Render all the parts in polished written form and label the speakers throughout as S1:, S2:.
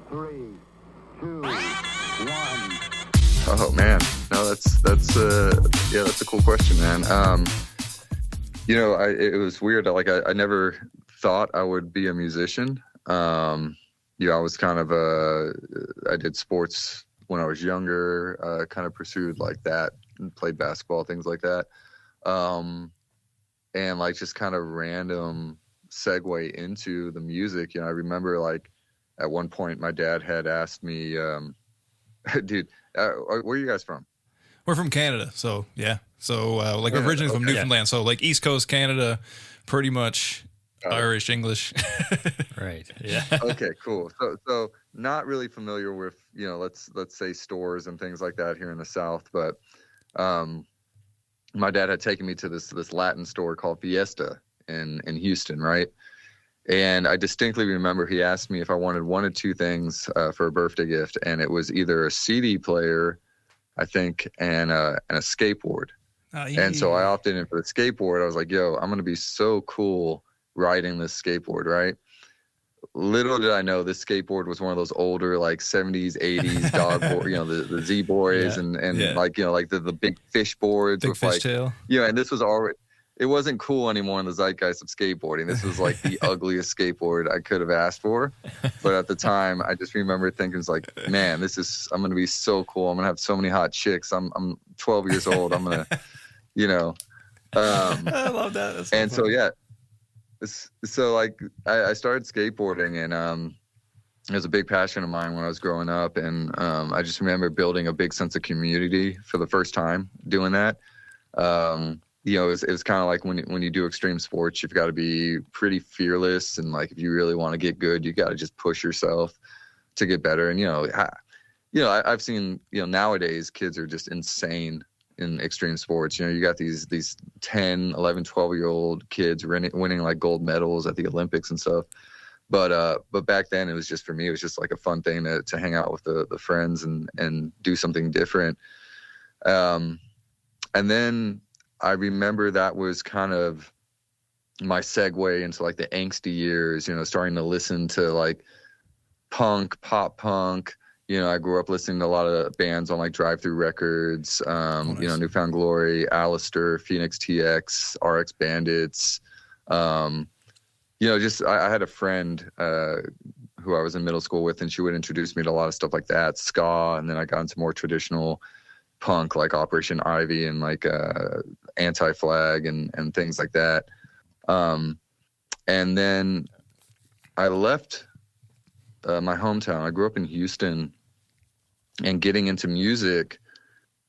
S1: 3, 2, 1.
S2: Oh man, no, that's a cool question, man. It was weird. I never thought I would be a musician. I was kind of I did sports when I was younger. Kind of pursued like that, played basketball, things like that. And like just kind of random segue into the music. I remember like at one point my dad had asked me, dude, where are you guys from?
S3: We're from Canada, so yeah. So originally from Newfoundland, so like East Coast Canada, pretty much Irish, English.
S4: Right. Yeah.
S2: Okay, cool. So not really familiar with, let's say stores and things like that here in the South, but my dad had taken me to this Latin store called Fiesta in Houston, right? And I distinctly remember he asked me if I wanted one of two things for a birthday gift, and it was either a CD player, I think, and a skateboard. And so I opted in for the skateboard. I was like, yo, I'm going to be so cool riding this skateboard, right? Little did I know this skateboard was one of those older, like 70s, 80s dog board, the Z boys and like the big fish boards
S3: big
S2: with
S3: fish
S2: like,
S3: tail.
S2: And this was already, it wasn't cool anymore in the zeitgeist of skateboarding. This was like the ugliest skateboard I could have asked for. But at the time, I just remember thinking, it's like, man, I'm going to be so cool. I'm going to have so many hot chicks. I'm 12 years old. I'm going to,
S3: I love that. That's
S2: and
S3: funny.
S2: so, yeah. So like I started skateboarding, and it was a big passion of mine when I was growing up. And I just remember building a big sense of community for the first time doing that. It was kind of like when you do extreme sports, you've got to be pretty fearless. And like, if you really want to get good, you got to just push yourself to get better. And, I've seen, nowadays kids are just insane in extreme sports. You got these 10, 11, 12-year-old kids winning like gold medals at the Olympics and stuff. But back then it was just, for me, it was just like a fun thing to hang out with the friends and do something different. And then I remember that was kind of my segue into like the angsty years, starting to listen to like pop punk. I grew up listening to a lot of bands on like Drive Thru Records,
S3: Nice.
S2: Newfound Glory, Alistair, Phoenix TX, RX Bandits. I had a friend who I was in middle school with, and she would introduce me to a lot of stuff like that, ska, and then I got into more traditional punk like Operation Ivy and like Anti-Flag and things like that. And then I left my hometown. I grew up in Houston, and getting into music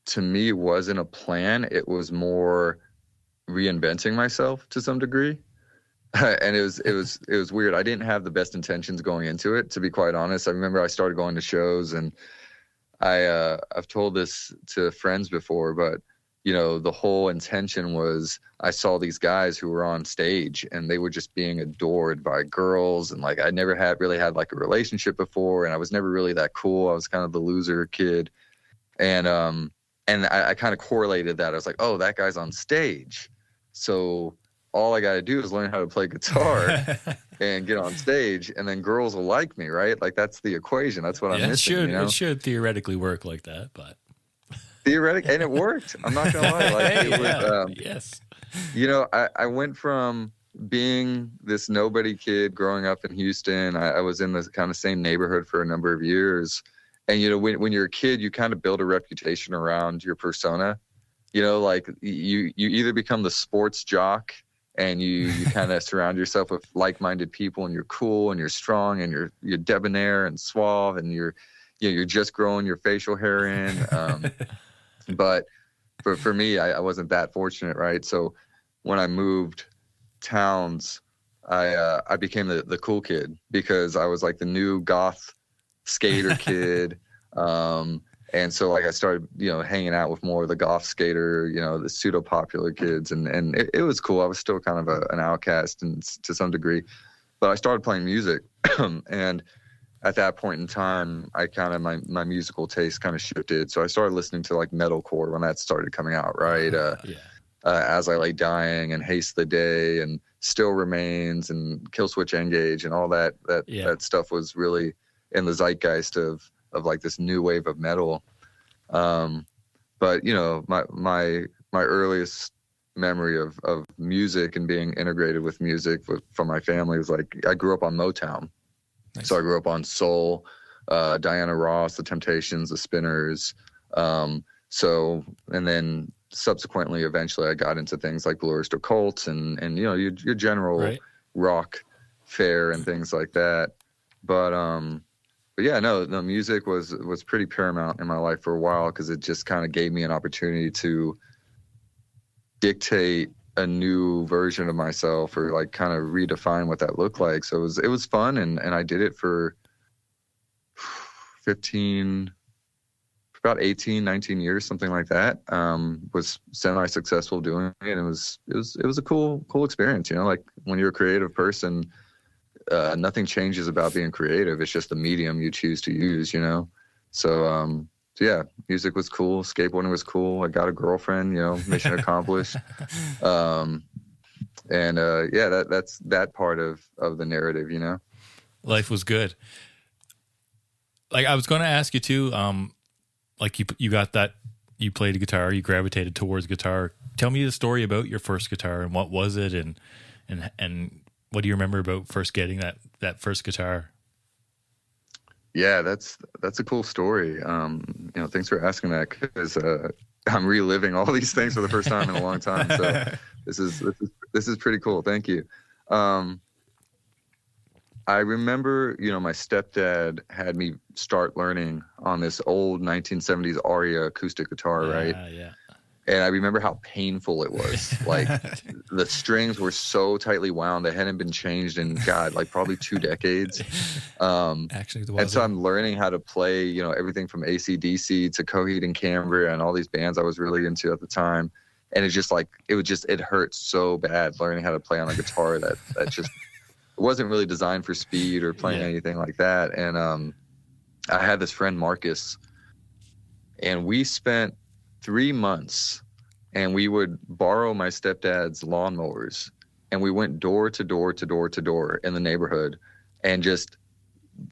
S2: to me wasn't a plan. It was more reinventing myself to some degree. And it was weird. I didn't have the best intentions going into it, to be quite honest. I remember I started going to shows, and I've told this to friends before, but the whole intention was I saw these guys who were on stage and they were just being adored by girls. And like, I never really had like a relationship before, and I was never really that cool. I was kind of the loser kid. And I kind of correlated that. I was like, oh, that guy's on stage, so all I got to do is learn how to play guitar and get on stage, and then girls will like me, right? Like, that's the equation. That's what I'm missing.
S4: It should theoretically work like that, but
S2: theoretically, and it worked. I'm not gonna lie. Like,
S4: yes.
S2: I went from being this nobody kid growing up in Houston. I was in this kind of same neighborhood for a number of years, and when you're a kid, you kind of build a reputation around your persona. Like you either become the sports jock, and you kind of surround yourself with like-minded people, and you're cool and you're strong and you're debonair and suave, and you're just growing your facial hair in. But for me, I wasn't that fortunate, right? So when I moved towns, I became the cool kid, because I was like the new goth skater kid. And so like I started, hanging out with more of the goth skater, the pseudo popular kids. And it was cool. I was still kind of an outcast to some degree, but I started playing music. And at that point in time, I kind of, my musical taste kind of shifted. So I started listening to like metalcore when that started coming out, right? As I Lay Dying and Haste the Day and Still Remains and Killswitch Engage and all that stuff was really in the zeitgeist of like this new wave of metal. But you know, my earliest memory of music and being integrated with music from my family was like, I grew up on Motown. Nice. So I grew up on soul, Diana Ross, the Temptations, the Spinners. So, and then subsequently, eventually I got into things like Blue Oyster Cult and you know, your general rock fare and things like that. But yeah, no, music was pretty paramount in my life for a while, because it just kind of gave me an opportunity to dictate a new version of myself, or like kind of redefine what that looked like. So it was fun, and I did it for about 18, 19 years, something like that. Was semi-successful doing it. And it was a cool experience, you know, like when you're a creative person, nothing changes about being creative. It's just the medium you choose to use, you know? So yeah, music was cool. Skateboarding was cool. I got a girlfriend, you know, mission accomplished. Yeah, that's that part of the narrative, you know?
S4: Life was good. Like, I was going to ask you too, like you got that, you played a guitar, you gravitated towards guitar. Tell me the story about your first guitar, and what was it, and what do you remember about first getting that first guitar?
S2: Yeah, that's a cool story. You know, thanks for asking that, because I'm reliving all these things for the first time in a long time. So this is pretty cool. Thank you. I remember, you know, my stepdad had me start learning on this old 1970s Aria acoustic guitar, right?
S4: Yeah.
S2: And I remember how painful it was. Like, the strings were so tightly wound. They hadn't been changed in, God, like probably 2 decades.
S3: Actually,
S2: and so I'm learning how to play, you know, everything from AC/DC to Coheed and Cambria and all these bands I was really into at the time. And it's just like, it hurt so bad learning how to play on a guitar that just wasn't really designed for speed or playing anything like that. And I had this friend, Marcus, and we spent 3 months, and we would borrow my stepdad's lawnmowers, and we went door to door to door to door in the neighborhood, and just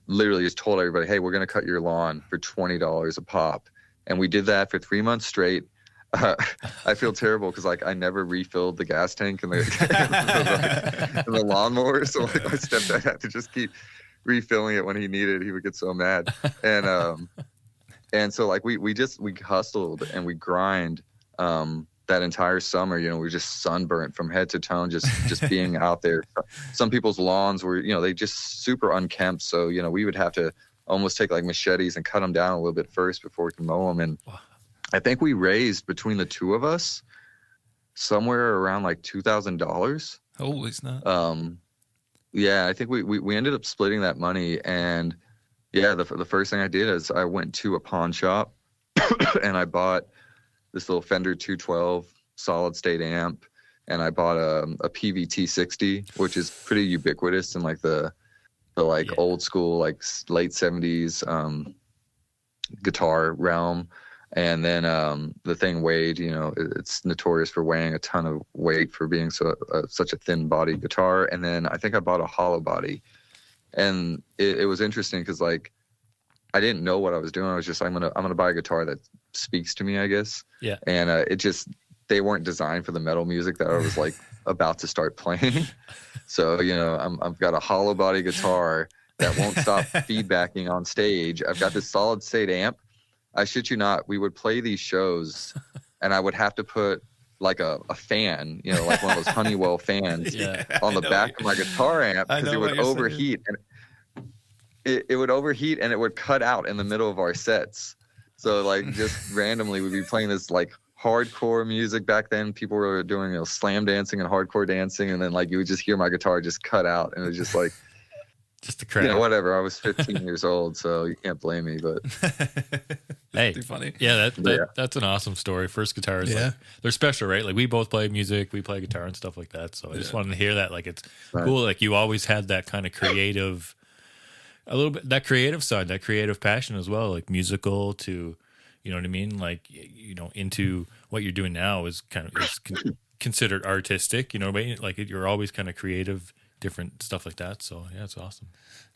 S2: literally just told everybody, hey, we're going to cut your lawn for $20 a pop. And we did that for 3 months straight. I feel terrible because, like, I never refilled the gas tank in the, in the lawnmower. So, like, my stepdad had to just keep refilling it when he needed. He would get so mad. And so, like, we hustled and we grind that entire summer. You know, we were just sunburnt from head to toe, just being out there. Some people's lawns were, you know, they just super unkempt. So, you know, we would have to almost take like machetes and cut them down a little bit first before we can mow them. And I think we raised, between the two of us, somewhere around like $2,000.
S3: Holy snap.
S2: Yeah, I think we ended up splitting that money. And yeah, the first thing I did is I went to a pawn shop and I bought this little Fender 212 solid state amp, and I bought a PVT 60, which is pretty ubiquitous in like the old school, like late 70s guitar realm. And then the thing weighed, you know, it's notorious for weighing a ton of weight for being such a thin body guitar. And then I think I bought a hollow body, and it was interesting because, like, I didn't know what I was doing. I was just, I'm gonna buy a guitar that speaks to me, I guess.
S4: Yeah.
S2: And they weren't designed for the metal music that I was like about to start playing. So, you know, I've got a hollow body guitar that won't stop feedbacking on stage. I've got this solid state amp. I shit you not, we would play these shows and I would have to put like a fan, you know, like one of those Honeywell fans on the back of my guitar amp, because it would overheat. And it would overheat and it would cut out in the middle of our sets. So, like, just randomly we'd be playing this like hardcore music. Back then people were doing, you know, slam dancing and hardcore dancing, and then like you would just hear my guitar just cut out, and it was just like,
S4: just the crowd.
S2: You know, whatever. I was 15 years old, so you can't blame me. But
S4: hey,
S3: too funny.
S4: Yeah, that's an awesome story. First guitars, like, they're special, right? Like, we both play music, we play guitar and stuff like that. So I just wanted to hear that. Like, it's cool. Like, you always had that kind of creative, a little bit, that creative side, that creative passion as well, like musical to, you know what I mean? Like, you know, into what you're doing now is kind of considered artistic, you know, but like you're always kind of creative, different stuff like that. So yeah, it's awesome.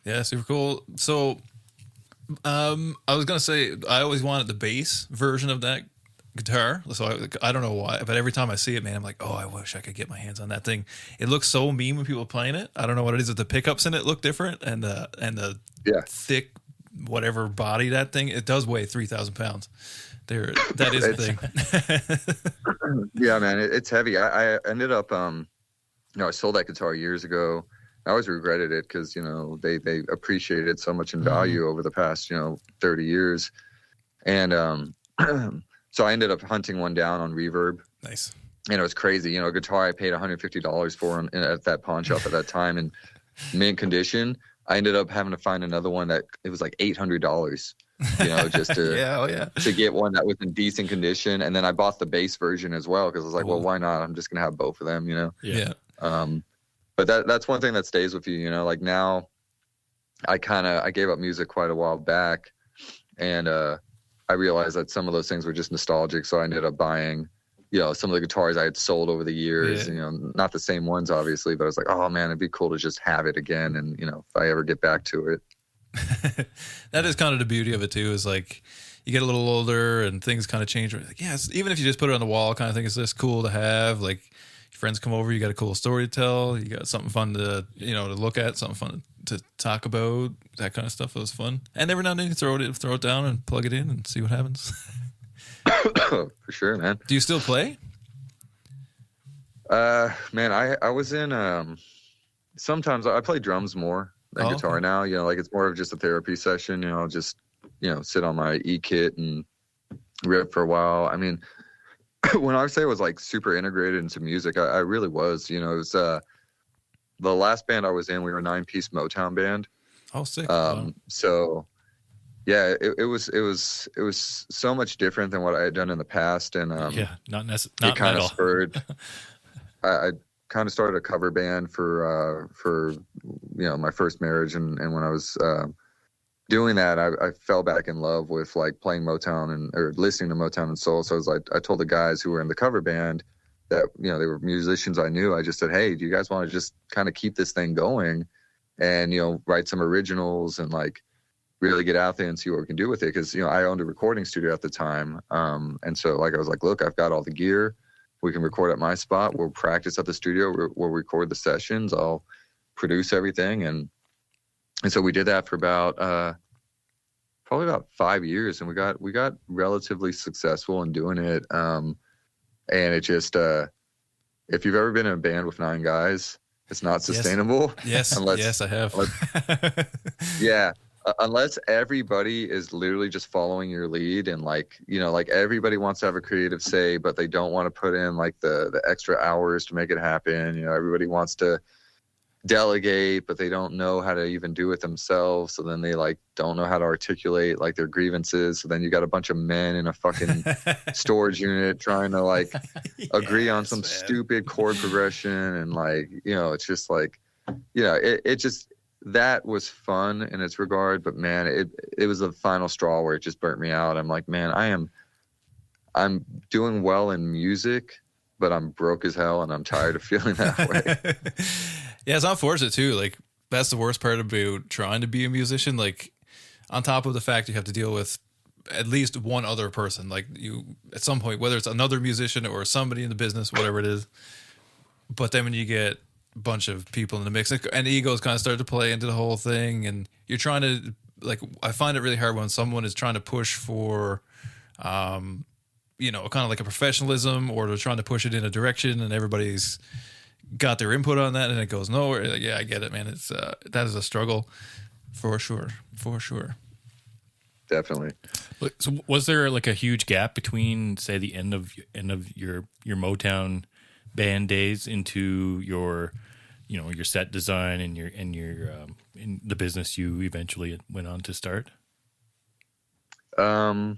S3: Yeah, super cool. So I was gonna say I always wanted the bass version of that guitar, so I don't know why, but every time I see it, man, I'm like, oh, I wish I could get my hands on that thing. It looks so mean when people are playing it. I don't know what it is, but the pickups in it look different, and the thick whatever body that thing, it does weigh 3,000 pounds. That is a thing.
S2: Yeah, man, it's heavy. I ended up, I sold that guitar years ago. I always regretted it because, they appreciated so much in value over the past, 30 years. And so I ended up hunting one down on Reverb.
S3: Nice.
S2: And it was crazy. A guitar I paid $150 for at that pawn shop at that time in mint condition. I ended up having to find another one that it was like $800, just to to get one that was in decent condition. And then I bought the bass version as well because I was like, well, why not? I'm just gonna have both of them,
S3: Yeah.
S2: But that's one thing that stays with you, like now I gave up music quite a while back, and I realized that some of those things were just nostalgic. So I ended up buying, some of the guitars I had sold over the years, not the same ones, obviously, but I was like, oh man, it'd be cool to just have it again. And, if I ever get back to it.
S3: That is kind of the beauty of it too, is like you get a little older and things kind of change. Like, even if you just put it on the wall, kind of think it's just cool to have. Like your friends come over, you got a cool story to tell, you got something fun to, to look at, something fun to talk about, that kind of stuff. It was fun. And every now and then you throw it down and plug it in and see what happens.
S2: For sure, man.
S3: Do you still play?
S2: Man, I was in, sometimes I play drums more than guitar now, like it's more of just a therapy session, I'll just, sit on my E-kit and rip for a while. I mean, when I say it was like super integrated into music, I really was, it was, the last band I was in, we were a 9-piece Motown band.
S3: Oh, sick.
S2: So yeah, it was so much different than what I had done in the past. And,
S4: not
S2: it kind of
S4: metal.
S2: spurred, I kind of started a cover band for my first marriage. And when I was, doing that, I fell back in love with like playing Motown or listening to Motown and soul. So I was like, I told the guys who were in the cover band that, they were musicians I knew. I just said, hey, do you guys want to just kind of keep this thing going and, write some originals and like really get out there and see what we can do with it? Cause, I owned a recording studio at the time. And so like, I was like, look, I've got all the gear. We can record at my spot. We'll practice at the studio. We'll record the sessions. I'll produce everything. And so we did that for probably about 5 years, and we got relatively successful in doing it. And it just, if you've ever been in a band with 9 guys, it's not sustainable.
S3: Yes, I have.
S2: Unless everybody is literally just following your lead, and like everybody wants to have a creative say, but they don't want to put in like the extra hours to make it happen. Everybody wants to delegate, but they don't know how to even do it themselves. So then they like don't know how to articulate like their grievances. So then you got a bunch of men in a fucking storage unit trying to like agree on some stupid chord progression. And like, it's just like, it just, that was fun in its regard, but man, it was the final straw where it just burnt me out. I'm like, man, I'm doing well in music, but I'm broke as hell and I'm tired of feeling that way.
S3: Yeah, it's unfortunate too. Like that's the worst part about trying to be a musician. Like on top of the fact you have to deal with at least one other person. Like you at some point, whether it's another musician or somebody in the business, whatever it is. But then when you get a bunch of people in the mix and egos kind of start to play into the whole thing, and you're trying to like, I find it really hard when someone is trying to push for, kind of like a professionalism, or they're trying to push it in a direction and everybody's got their input on that and it goes nowhere. Like, yeah, I get it, man. It's that is a struggle for sure.
S2: Definitely.
S4: So was there like a huge gap between, say, the end of your Motown band days into your set design and your in the business you eventually went on to start?
S2: Kind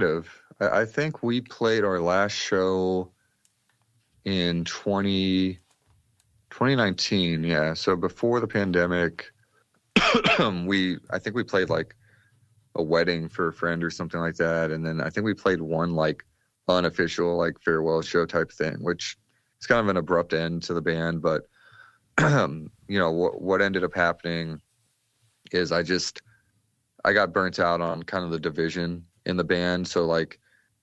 S2: of. I think we played our last show in 2019. Yeah. So before the pandemic, I think we played like a wedding for a friend or something like that. And then I think we played one like unofficial, like farewell show type thing, which is kind of an abrupt end to the band. But, what ended up happening is I I got burnt out on kind of the division in the band. So like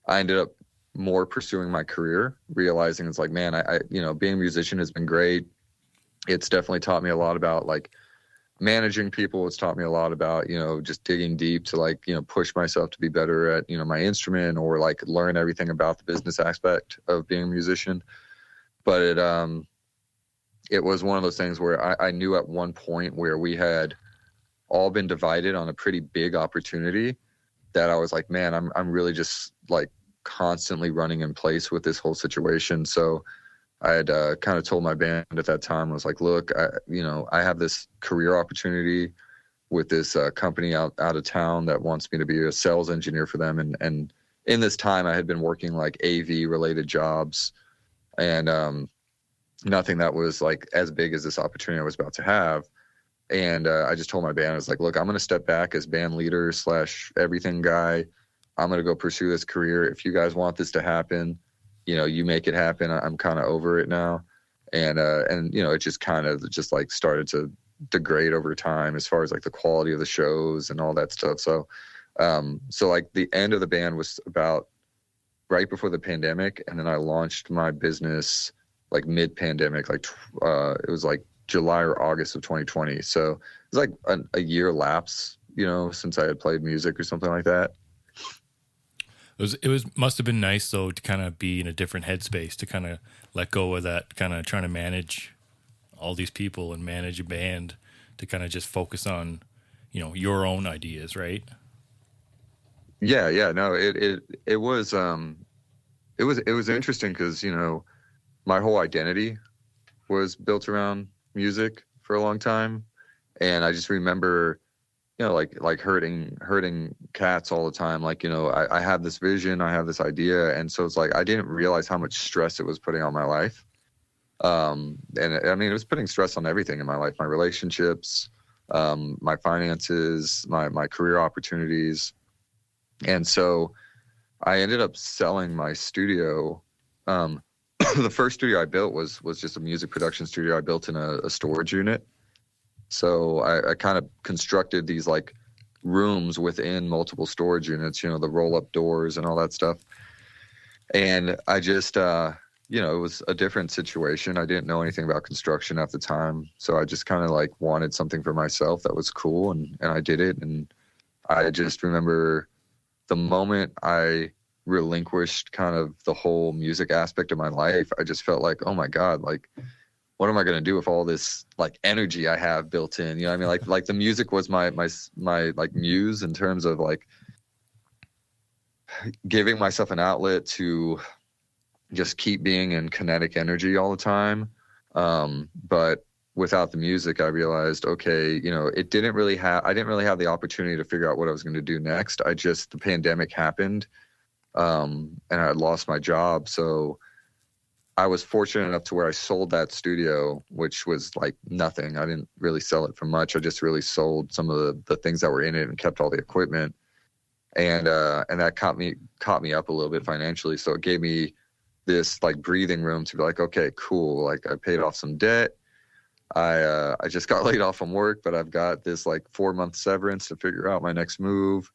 S2: I ended up more pursuing my career, realizing it's like, man, I being a musician has been great. It's definitely taught me a lot about like managing people. It's taught me a lot about, just digging deep to like, push myself to be better at, my instrument, or like learn everything about the business aspect of being a musician. But it was one of those things where I knew at one point where we had all been divided on a pretty big opportunity, that I was like, man, I'm really just like constantly running in place with this whole situation. So I had kind of told my band at that time, I was like, look, I have this career opportunity with this company out of town that wants me to be a sales engineer for them. And in this time I had been working like AV related jobs, and nothing that was like as big as this opportunity I was about to have. And I just told my band, I was like, look, I'm going to step back as band leader / everything guy. I'm going to go pursue this career. If you guys want this to happen, you make it happen. I'm kind of over it now. And it just kind of just like started to degrade over time as far as like the quality of the shows and all that stuff. So like the end of the band was about right before the pandemic. And then I launched my business like mid-pandemic, like it was like July or August of 2020. So it was like a year lapse, since I had played music or something like that.
S4: It must have been nice though to kind of be in a different headspace, to kind of let go of that, kind of trying to manage all these people and manage a band, to kind of just focus on, your own ideas, right?
S2: Yeah. No, it was interesting because, my whole identity was built around music for a long time. And I just remember, like herding cats all the time. Like, I had this vision, I have this idea. And so it's like, I didn't realize how much stress it was putting on my life. And I mean, it was putting stress on everything in my life, my relationships, my finances, my career opportunities. And so I ended up selling my studio. The first studio I built was just a music production studio I built in a storage unit. So I kind of constructed these like rooms within multiple storage units, the roll up doors and all that stuff. And I just, it was a different situation. I didn't know anything about construction at the time. So I just kind of like wanted something for myself that was cool. And I did it. And I just remember the moment I relinquished kind of the whole music aspect of my life, I just felt like, oh my God, like, what am I going to do with all this like energy I have built in? I mean, like the music was my like muse in terms of like giving myself an outlet to just keep being in kinetic energy all the time. But without the music, I realized, okay, I didn't really have the opportunity to figure out what I was going to do next. The pandemic happened. And I had lost my job. So I was fortunate enough to where I sold that studio, which was like nothing. I didn't really sell it for much. I just really sold some of the things that were in it and kept all the equipment. And that caught me up a little bit financially. So it gave me this like breathing room to be like, okay, cool. Like I paid off some debt. I just got laid off from work, but I've got this like 4-month severance to figure out my next move.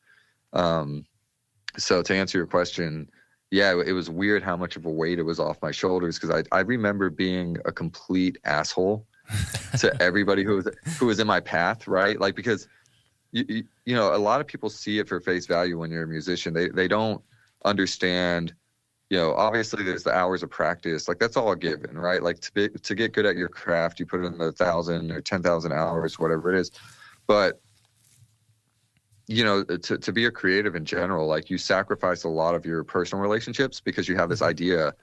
S2: So to answer your question, yeah, it was weird how much of a weight it was off my shoulders, because I remember being a complete asshole to everybody who was in my path, right? Like, because you know, a lot of people see it for face value when you're a musician. They don't understand, obviously there's the hours of practice, like that's all a given, right? Like to get good at your craft, you put in 1,000 or 10,000 hours, whatever it is. But to be a creative in general, like you sacrifice a lot of your personal relationships because you have this idea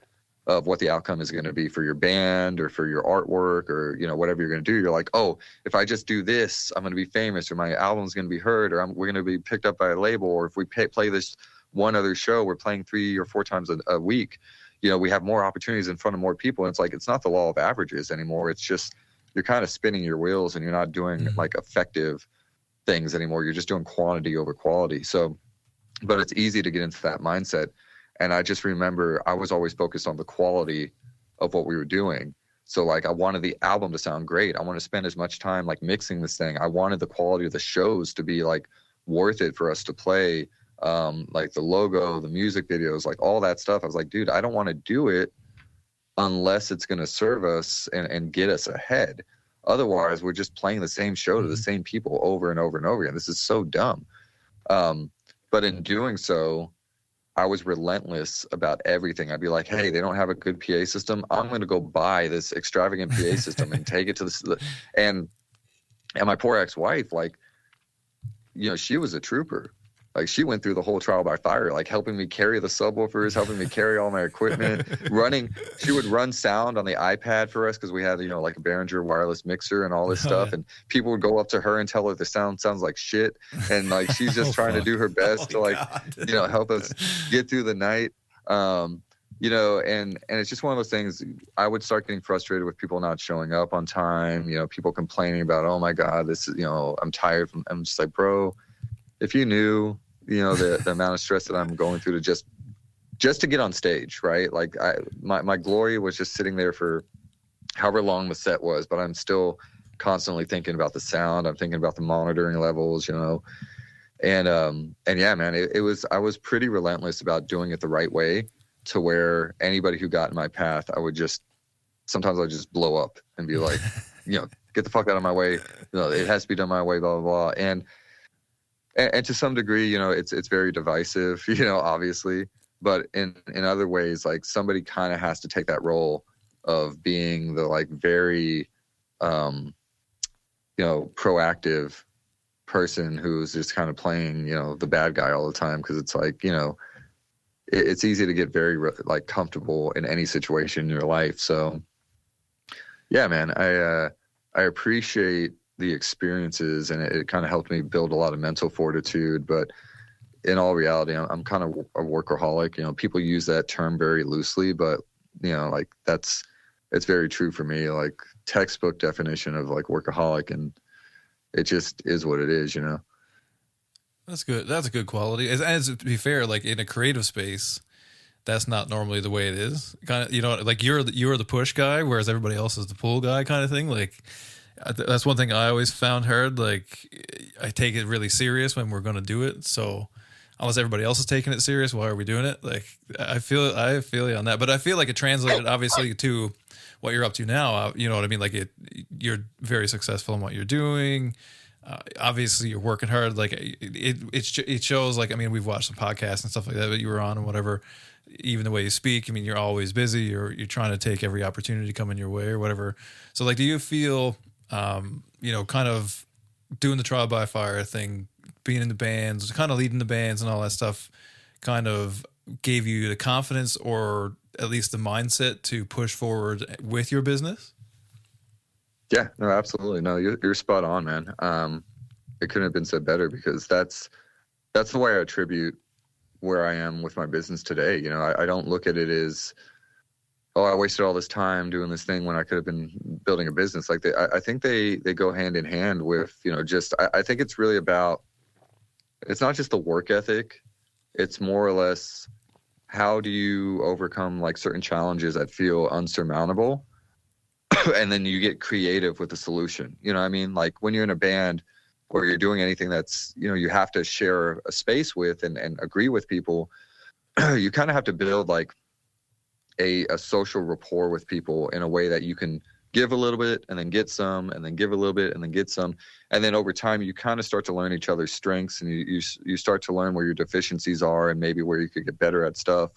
S2: of what the outcome is going to be for your band or for your artwork or, whatever you're going to do. You're like, oh, if I just do this, I'm going to be famous, or my album's going to be heard, or we're going to be picked up by a label, or if we play this one other show, we're playing 3 or 4 times a week, we have more opportunities in front of more people. And it's like, it's not the law of averages anymore. It's just, you're kind of spinning your wheels and you're not doing like effective things anymore. You're just doing quantity over quality. So, but it's easy to get into that mindset. And I just remember I was always focused on the quality of what we were doing. So like, I wanted the album to sound great. I want to spend as much time like mixing this thing. I wanted the quality of the shows to be like worth it for us to play. Like the logo, the music videos, like all that stuff. I was like, dude, I don't want to do it unless it's going to serve us and get us ahead. Otherwise, we're just playing the same show to the same people over and over and over again. This is so dumb. But in doing so, I was relentless about everything. I'd be like, hey, they don't have a good PA system. I'm going to go buy this extravagant PA system and take it to the and my poor ex-wife, like, you know, she was a trooper. Like, she went through the whole trial by fire, like helping me carry the subwoofers, helping me carry all my equipment, running. She would run sound on the iPad for us because we had, you know, like a Behringer wireless mixer and all this stuff. Yeah. And people would go up to her and tell her the sound sounds like shit. And like, she's just trying to do her best to like, you know, help us get through the night. You know, and it's just one of those things. I would start getting frustrated with people not showing up on time, you know, people complaining about, oh my God, this is, you know, I'm tired. I'm just like, bro, if you knew, you know, the amount of stress that I'm going through to just to get on stage, right? Like my glory was just sitting there for however long the set was, but I'm still constantly thinking about the sound. I'm thinking about the monitoring levels, you know, and yeah, man, I was pretty relentless about doing it the right way to where anybody who got in my path, sometimes I'd just blow up and be like, you know, get the fuck out of my way. You know, it has to be done my way, blah, blah, blah. And to some degree, you know, it's very divisive, you know, obviously, but in other ways, like somebody kind of has to take that role of being the like very, you know, proactive person who's just kind of playing, you know, the bad guy all the time. Cause it's like, you know, it's easy to get very like comfortable in any situation in your life. So yeah, man, I appreciate the experiences, and it kind of helped me build a lot of mental fortitude. But in all reality, I'm kind of a workaholic. You know, people use that term very loosely, but you know, like it's very true for me. Like textbook definition of like workaholic, and it just is what it is, you know.
S3: That's good. That's a good quality. And to be fair, like in a creative space, that's not normally the way it is. Kind of, you know, like you're the push guy, whereas everybody else is the pull guy, kind of thing. Like that's one thing I always found hard. Like I take it really serious when we're going to do it. So unless everybody else is taking it serious, why are we doing it? Like I feel you on that, but I feel like it translated obviously to what you're up to now. You know what I mean? Like you're very successful in what you're doing. Obviously you're working hard. Like it shows. Like, I mean, we've watched some podcasts and stuff like that that you were on and whatever. Even the way you speak, I mean, you're always busy. You're trying to take every opportunity coming your way or whatever. So like, do you feel, you know, kind of doing the trial by fire thing, being in the bands, kind of leading the bands and all that stuff, kind of gave you the confidence or at least the mindset to push forward with your business?
S2: Yeah, no, absolutely. No, you're spot on, man. It couldn't have been said better, because that's the way I attribute where I am with my business today. You know, I don't look at it as, oh, I wasted all this time doing this thing when I could have been building a business. Like I think they go hand in hand with, you know, just, I think it's really about, it's not just the work ethic. It's more or less, how do you overcome like certain challenges that feel unsurmountable? And then you get creative with the solution. You know what I mean? Like when you're in a band or you're doing anything that's, you know, you have to share a space with and agree with people, you kind of have to build like a social rapport with people in a way that you can give a little bit and then get some, and then give a little bit and then get some. And then over time, you kind of start to learn each other's strengths, and you start to learn where your deficiencies are and maybe where you could get better at stuff.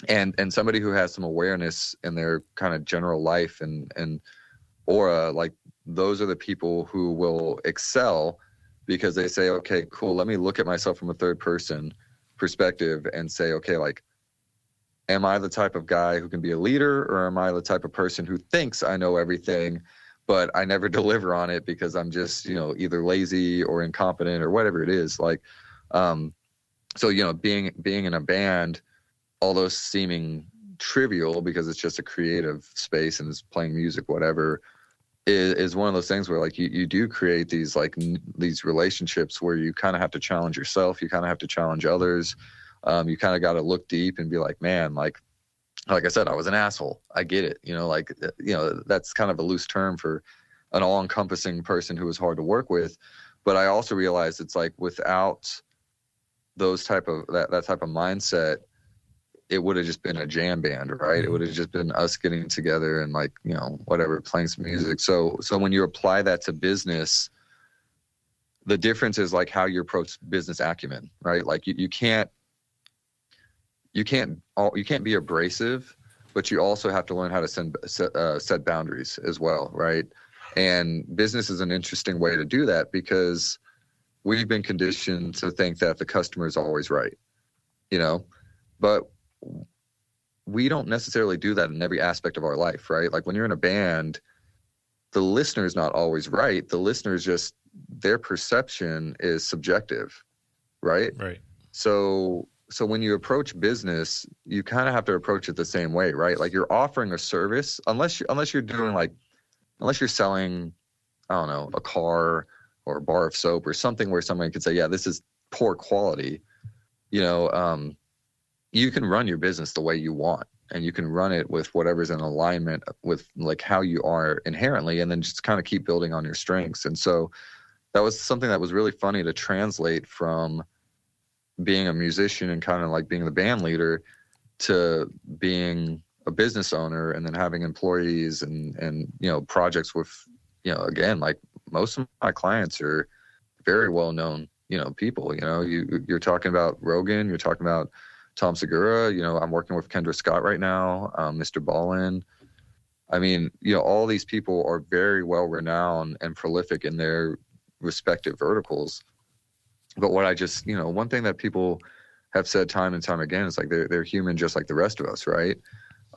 S2: And somebody who has some awareness in their kind of general life and aura, like those are the people who will excel, because they say, okay, cool, let me look at myself from a third person perspective and say, okay, like, am I the type of guy who can be a leader, or am I the type of person who thinks I know everything, but I never deliver on it because I'm just, you know, either lazy or incompetent or whatever it is. Like, so, you know, being in a band, although seeming trivial because it's just a creative space and it's playing music, whatever, is one of those things where like you do create these like these relationships where you kind of have to challenge yourself. You kind of have to challenge others. You kind of got to look deep and be like, man, like I said, I was an asshole. I get it. You know, like, you know, that's kind of a loose term for an all encompassing person who is hard to work with. But I also realized it's like without those type of that type of mindset, it would have just been a jam band, right? It would have just been us getting together and like, you know, whatever, playing some music. So when you apply that to business, the difference is like how you approach business acumen, right? Like you can't be abrasive, but you also have to learn how to set boundaries as well, right? And business is an interesting way to do that because we've been conditioned to think that the customer is always right, you know, but we don't necessarily do that in every aspect of our life, right? Like when you're in a band, the listener's not always right. The listener's just, their perception is subjective, right?
S4: Right.
S2: So when you approach business, you kind of have to approach it the same way, right? Like you're offering a service, unless you're selling, I don't know, a car or a bar of soap or something where someone could say, yeah, this is poor quality. You know, you can run your business the way you want, and you can run it with whatever's in alignment with like how you are inherently, and then just kind of keep building on your strengths. And so that was something that was really funny to translate from being a musician and kind of like being the band leader to being a business owner and then having employees and you know, projects with, you know, again, like most of my clients are very well known, you know, people. You know, you're talking about Rogan, you're talking about Tom Segura, you know, I'm working with Kendra Scott right now, Mr. Ballen. I mean, you know, all these people are very well renowned and prolific in their respective verticals. But what I just, you know, one thing that people have said time and time again is like they're human just like the rest of us, right?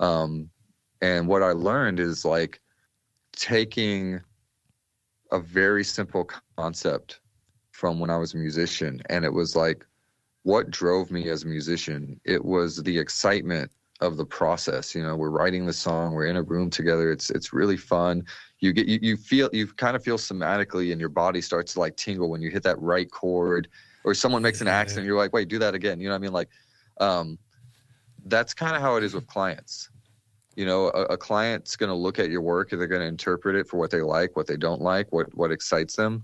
S2: And what I learned is like taking a very simple concept from when I was a musician, and it was like, what drove me as a musician? It was the excitement of the process. You know, we're writing the song, we're in a room together. It's really fun. You kind of feel somatically, and your body starts to like tingle when you hit that right chord, or someone makes an accent. You're like, wait, do that again. You know what I mean? Like, that's kind of how it is with clients. You know, a client's going to look at your work and they're going to interpret it for what they like, what they don't like, what excites them.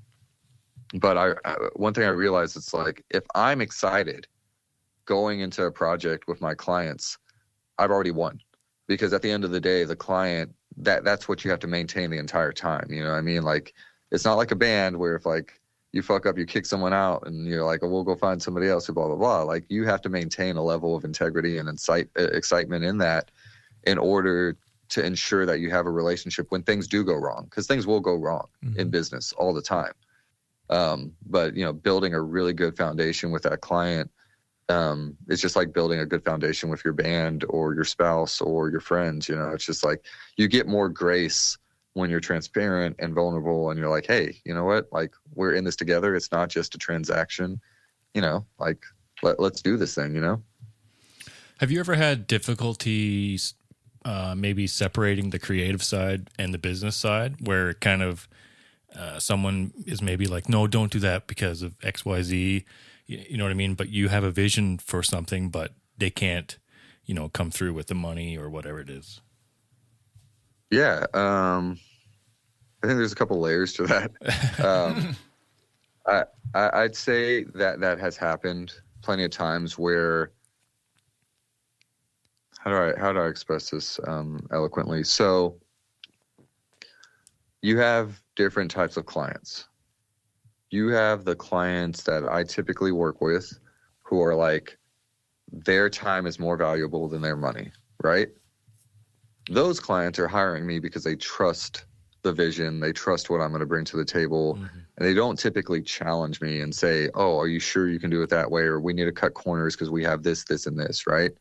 S2: But one thing I realized, it's like, if I'm excited going into a project with my clients, I've already won, because at the end of the day, the client, that's what you have to maintain the entire time. You know what I mean? Like, it's not like a band where if like you fuck up, you kick someone out and you're like, oh, we'll go find somebody else or blah, blah, blah. Like, you have to maintain a level of integrity and excitement in that in order to ensure that you have a relationship when things do go wrong, because things will go wrong in business all the time. But, you know, building a really good foundation with that client, it's just like building a good foundation with your band or your spouse or your friends. You know, it's just like you get more grace when you're transparent and vulnerable and you're like, hey, you know what, like, we're in this together. It's not just a transaction, you know, like let's do this thing, you know?
S4: Have you ever had difficulties maybe separating the creative side and the business side, where kind of someone is maybe like, no, don't do that because of XYZ, you know what I mean? But you have a vision for something, but they can't, you know, come through with the money or whatever it is.
S2: Yeah. I think there's a couple layers to that. I'd say that has happened plenty of times where, how do I express this eloquently? So you have different types of clients. You have the clients that I typically work with who are like, their time is more valuable than their money, right? Those clients are hiring me because they trust the vision, they trust what I'm going to bring to the table, and they don't typically challenge me and say, oh, are you sure you can do it that way? Or we need to cut corners because we have this, this, and this, right?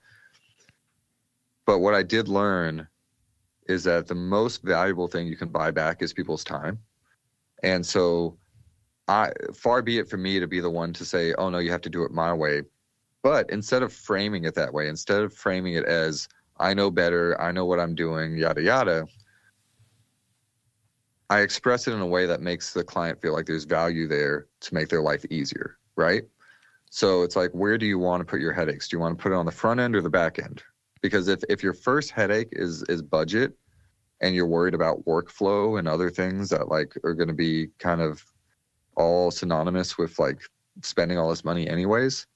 S2: But what I did learn is that the most valuable thing you can buy back is people's time. And so far be it for me to be the one to say, oh, no, you have to do it my way. But instead of framing it that way, instead of framing it as, I know better, I know what I'm doing, yada, yada, I express it in a way that makes the client feel like there's value there to make their life easier, right? So it's like, where do you want to put your headaches? Do you want to put it on the front end or the back end? Because if your first headache is budget, and you're worried about workflow and other things that like are going to be kind of all synonymous with like spending all this money anyways,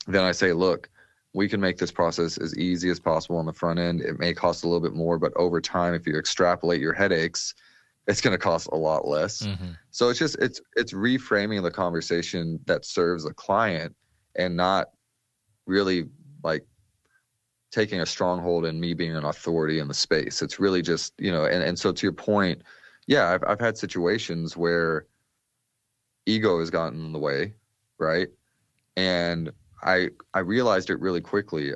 S2: then I say, look, we can make this process as easy as possible on the front end. It may cost a little bit more, but over time, if you extrapolate your headaches, it's going to cost a lot less. Mm-hmm. So it's just, it's reframing the conversation that serves the client and not really like taking a stronghold in me being an authority in the space. It's really just, you know, and so to your point, yeah, I've had situations where ego has gotten in the way, right? And I realized it really quickly.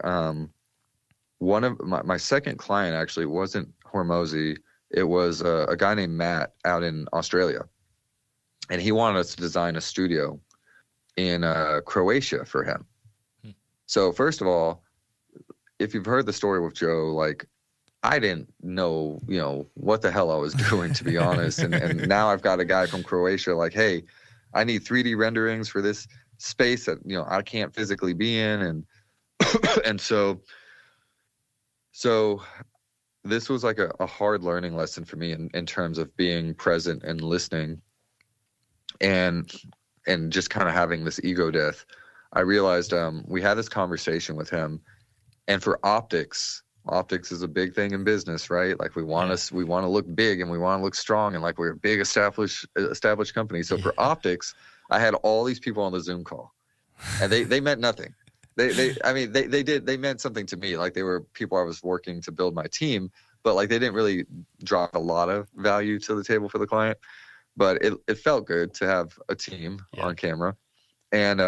S2: One of my second client actually wasn't Hormozy. It was a guy named Matt out in Australia. And he wanted us to design a studio in Croatia for him. So first of all, if you've heard the story with Joe, like I didn't know, you know, what the hell I was doing, to be honest. And now I've got a guy from Croatia like, hey, I need 3D renderings for this space that, you know, I can't physically be in. And and so this was like a hard learning lesson for me in terms of being present and listening and just kind of having this ego death. I realized we had this conversation with him, and for optics is a big thing in business, right? Like we want to look big and we want to look strong, and like we're a big established company. So for optics, I had all these people on the Zoom call, and they meant nothing. They meant something to me. Like they were people I was working to build my team, but like they didn't really drop a lot of value to the table for the client. But it felt good to have a team on camera, and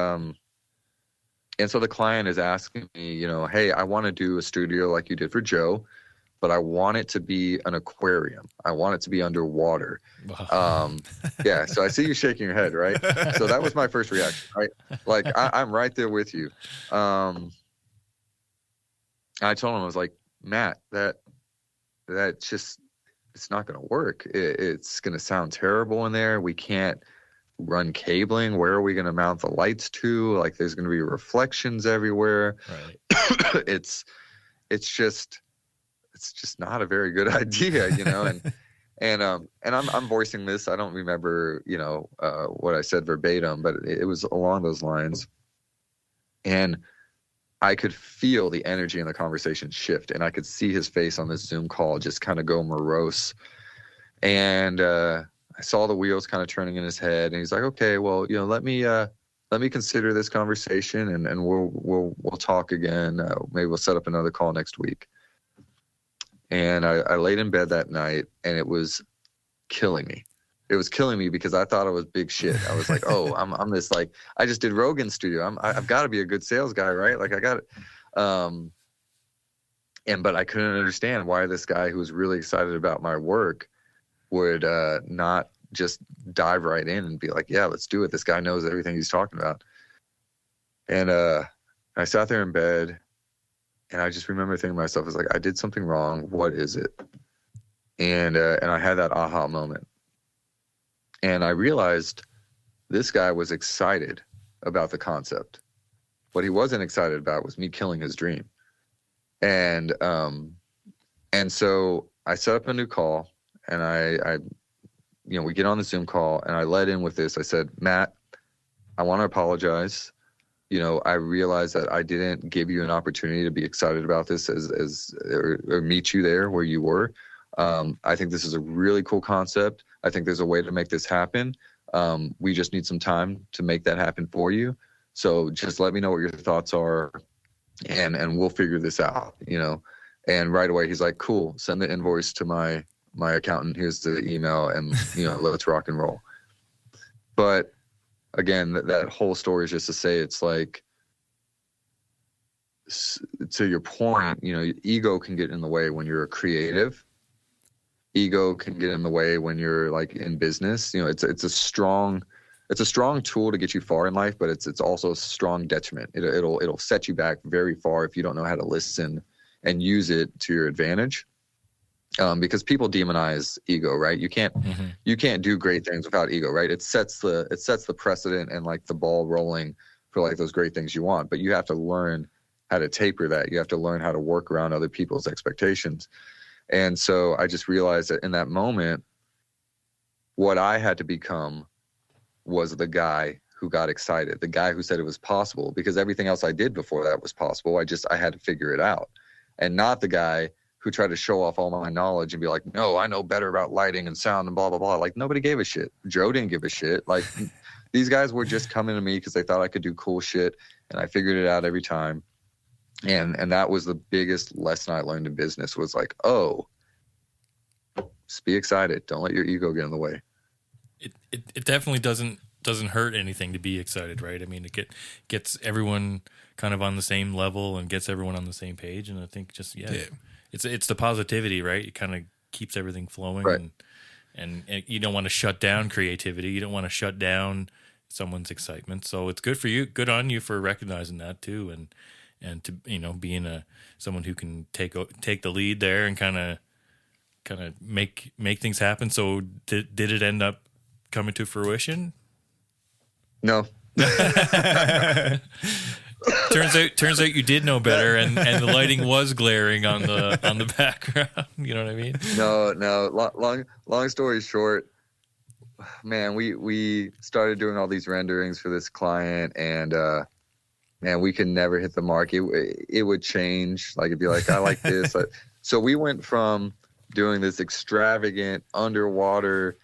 S2: so the client is asking me, you know, hey, I want to do a studio like you did for Joe, but I want it to be an aquarium. I want it to be underwater. Wow. Yeah. So I see you shaking your head, right? So that was my first reaction, right? Like I'm right there with you. I told him, I was like, Matt, that just, it's not going to work. It's going to sound terrible in there. We can't run cabling. Where are we going to mount the lights to? Like there's going to be reflections everywhere. Right. It's just not a very good idea, you know. And I'm voicing this. I don't remember, you know, what I said verbatim, but it was along those lines. And I could feel the energy in the conversation shift, and I could see his face on this Zoom call just kind of go morose. And I saw the wheels kind of turning in his head, and he's like, okay, well, you know, let me consider this conversation, and we'll talk again. Maybe we'll set up another call next week. And I laid in bed that night, and it was killing me. It was killing me because I thought I was big shit. I was like, oh, I'm this, like, I just did Rogan Studio. I've got to be a good sales guy, right? Like I got it. But I couldn't understand why this guy who was really excited about my work would not just dive right in and be like, yeah, let's do it. This guy knows everything he's talking about. And I sat there in bed, and I just remember thinking to myself, I was like, I did something wrong. What is it? And I had that aha moment. And I realized this guy was excited about the concept. What he wasn't excited about was me killing his dream. And so I set up a new call, and I you know, we get on the Zoom call, and I led in with this. I said, Matt, I want to apologize. You know, I realized that I didn't give you an opportunity to be excited about this or meet you there where you were. I think this is a really cool concept. I think there's a way to make this happen. We just need some time to make that happen for you. So just let me know what your thoughts are, and we'll figure this out, you know. And right away he's like, cool, send the invoice to my accountant. Here's the email, and, you know, let's rock and roll. But again, that whole story is just to say, it's like, to your point, you know, ego can get in the way when you're a creative. Ego can get in the way when you're like in business. You know, it's a strong tool to get you far in life, but it's also a strong detriment. It'll set you back very far if you don't know how to listen and use it to your advantage. Because people demonize ego, right? You can't do great things without ego, right? It sets the precedent and like the ball rolling for like those great things you want, but you have to learn how to taper that. You have to learn how to work around other people's expectations. And so I just realized that in that moment, what I had to become was the guy who got excited, the guy who said it was possible, because everything else I did before that was possible. I had to figure it out, and not the guy who tried to show off all my knowledge and be like, no, I know better about lighting and sound and blah, blah, blah. Like, nobody gave a shit. Joe didn't give a shit. Like, these guys were just coming to me because they thought I could do cool shit, and I figured it out every time. And that was the biggest lesson I learned in business, was like, oh, just be excited. Don't let your ego get in the way.
S4: It definitely doesn't hurt anything to be excited, right? I mean, it gets everyone kind of on the same level and gets everyone on the same page. And I think just, it's the positivity, right? It kind of keeps everything flowing,
S2: right.
S4: and you don't want to shut down creativity. You don't want to shut down someone's excitement. So it's good for you. Good on you for recognizing that too. And to, being someone who can take the lead there and kind of make things happen. So did it end up coming to fruition?
S2: No.
S4: Turns out you did know better, and the lighting was glaring on the background. You know what I mean?
S2: No. Long story short, man, we started doing all these renderings for this client, and man, we could never hit the mark. It would change. Like, it'd be like, I like this. So we went from doing this extravagant underwater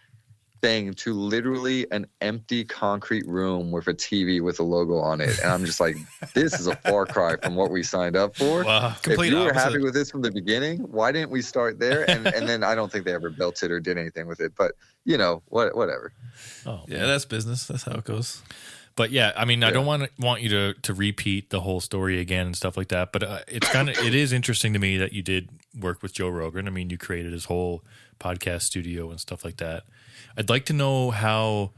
S2: thing to literally an empty concrete room with a TV with a logo on it. And I'm just like, this is a far cry from what we signed up for.
S3: Wow.
S2: If you were happy with this from the beginning, why didn't we start there? And then I don't think they ever built it or did anything with it. But, whatever.
S3: Oh, yeah, that's business. That's how it goes.
S4: But yeah, I mean, I don't want you to repeat the whole story again and stuff like that. But it is interesting to me that you did work with Joe Rogan. I mean, you created his whole podcast studio and stuff like that. I'd like to know how,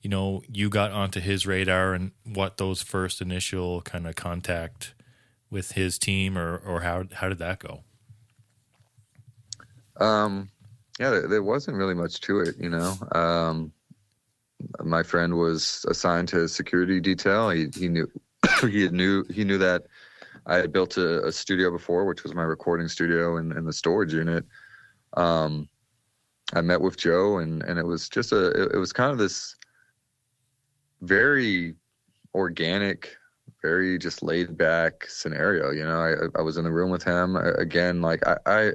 S4: you got onto his radar and what those first initial kind of contact with his team or how did that go?
S2: There wasn't really much to it, my friend was assigned to security detail. He knew he knew that I had built a studio before, which was my recording studio and the storage unit. I met with Joe, and it was just it was kind of this very organic, very just laid back scenario. I was in the room with him again. Like I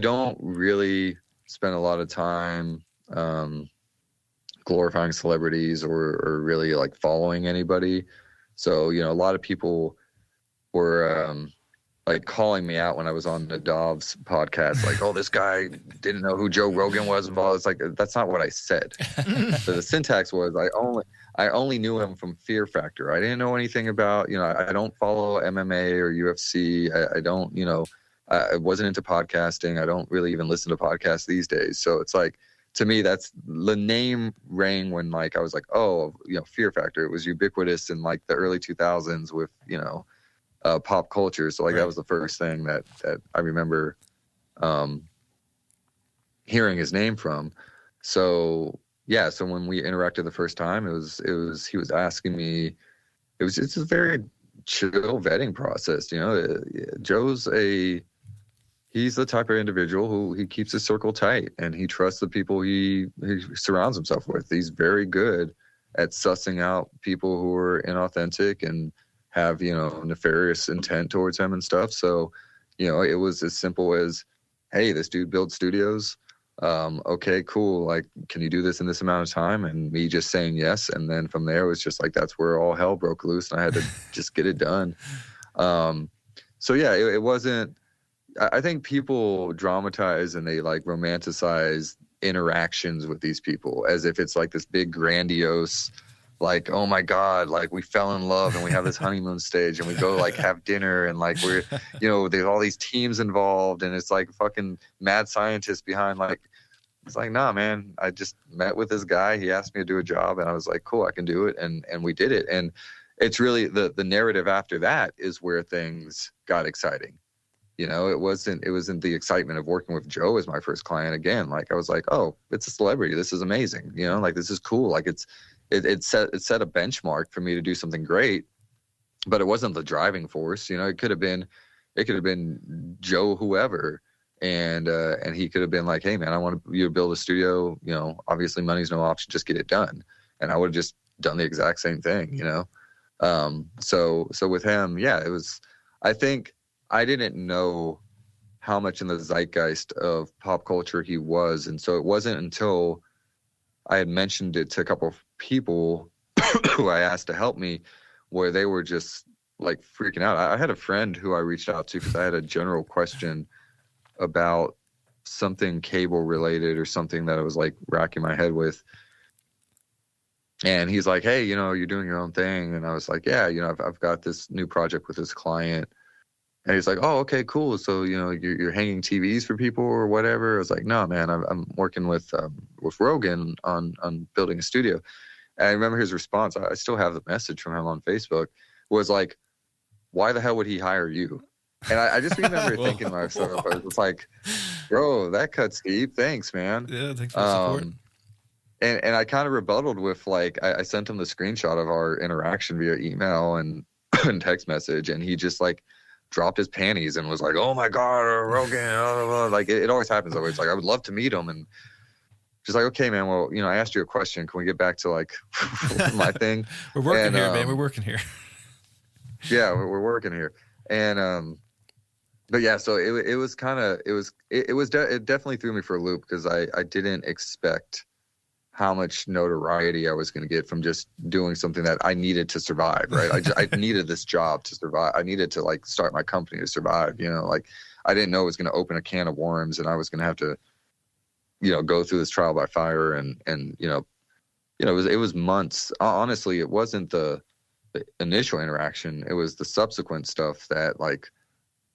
S2: don't really spend a lot of time glorifying celebrities or really like following anybody. So, a lot of people were like calling me out when I was on the Dov's podcast, like, oh, this guy didn't know who Joe Rogan was. It's like, that's not what I said. So the syntax was, I only knew him from Fear Factor. I didn't know anything about, I don't follow MMA or UFC. I don't, I wasn't into podcasting. I don't really even listen to podcasts these days. So it's like, to me, that's the name rang when like I was like, oh, Fear Factor. It was ubiquitous in like the early 2000s with pop culture. So like that was the first thing that I remember hearing his name from. So yeah, so when we interacted the first time, it was he was asking me. It's a very chill vetting process. He's the type of individual who he keeps his circle tight, and he trusts the people he surrounds himself with. He's very good at sussing out people who are inauthentic and have, nefarious intent towards him and stuff. So, it was as simple as, hey, this dude builds studios. Okay, cool. Like, can you do this in this amount of time? And me just saying yes. And then from there, it was just like, that's where all hell broke loose, and I had to just get it done. So yeah, it wasn't, I think people dramatize and they like romanticize interactions with these people as if it's like this big grandiose, like, oh my God, like we fell in love and we have this honeymoon stage and we go like have dinner and like we're, there's all these teams involved and it's like fucking mad scientists behind. Like, it's like, nah, man, I just met with this guy. He asked me to do a job and I was like, cool, I can do it. And we did it. And it's really the narrative after that is where things got exciting. It wasn't the excitement of working with Joe as my first client again. Like I was like, oh, it's a celebrity. This is amazing. Like this is cool. Like it set a benchmark for me to do something great, but it wasn't the driving force. It could have been Joe, whoever. And he could have been like, hey man, I want you to build a studio. Obviously money's no option. Just get it done. and I would have just done the exact same thing, you know? So with him, yeah, it was, I think I didn't know how much in the zeitgeist of pop culture he was. And so it wasn't until I had mentioned it to a couple of people who I asked to help me, where they were just like freaking out. I had a friend who I reached out to because I had a general question about something cable related or something that I was like racking my head with. And he's like, hey, you know, you're doing your own thing. And I was like, yeah, you know, I've got this new project with this client. And he's like, oh, okay, cool. So, you know, you're hanging TVs for people or whatever. I was like, no, man, I'm working with Rogan on building a studio. And I remember his response, I still have the message from him on Facebook, was like, why the hell would he hire you? And I just remember thinking to myself, I was like, bro, that cuts deep. Thanks, man.
S3: Yeah, thanks for the support.
S2: And I kind of rebutted with like, I sent him the screenshot of our interaction via email and, and text message. And he just like dropped his panties and was like, oh my God, Rogan. Blah, blah, blah. Like it always happens. Always like, I would love to meet him. And just like, okay, man, well, you know, I asked you a question. Can we get back to like my thing?
S3: We're working here, man. We're working here.
S2: Yeah, we're working here. And, but yeah, so it was kind of, it definitely threw me for a loop because I didn't expect how much notoriety I was going to get from just doing something that I needed to survive, right? I needed this job to survive. I needed to like start my company to survive, you know, like I didn't know it was going to open a can of worms and I was going to have to, you know, go through this trial by fire and, you know, it was months. Honestly, it wasn't the initial interaction. It was the subsequent stuff that like